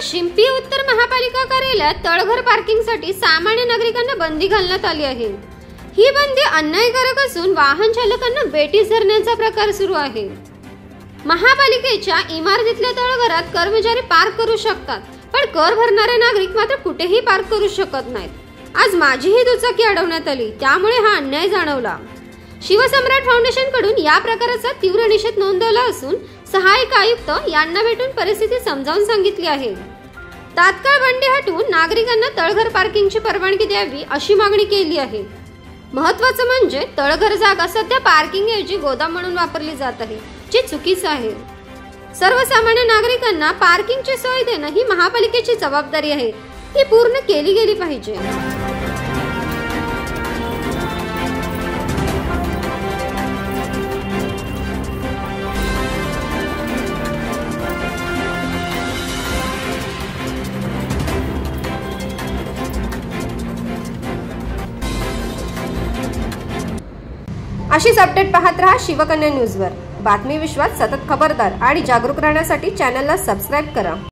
शिंपी उत्तर महापालिका कार्यालयात तळघर पार्किंगसाठी सामान्य नागरिकांना बंदी घालण्यात आली आहे। ही बंदी अन्यायकारक असून वाहन चालकांना बेटीस धरण्याचा प्रकार सुरू आहे। महापालिकेच्या इमारतीतल्या तळघरात कर्मचारी पार्क करू शकतात, पण कर भरणारे नागरिक मात्र कुठेही पार्क करू शकत नाहीत। आज माझीही दुचाकी अडवण्यात आली, त्यामुळे हा अन्याय जाणवला। शिवसम्राट फाउंडेशन कडून या प्रकाराचा तीव्र निषेध नोंदवला असून सहाय्यक आयुक्त यांना भेटून परिस्थिती समजावून सांगितली आहे। तात्काळ बंदी हटवून नागरिकांना तळघर पार्किंगची परवानगी द्यावी अशी मागणी केली आहे। महत्त्वाचं म्हणजे तळघर जागा सध्या पार्किंग ऐवजी गोदाम म्हणून वापरली जात आहे, जे चुकीचं आहे। सर्वसामान्य नागरिकांना पार्किंगची सोय देणं ही महापालिकेची जबाबदारी आहे, ती पूर्ण केली गेली पाहिजे। अशीच अपडेट पाहत रहा शिवकन्या न्यूजवर। बातमी विश्वात सतत खबरदार आणि जागरूक राहण्यासाठी चॅनलला सबस्क्राइब करा।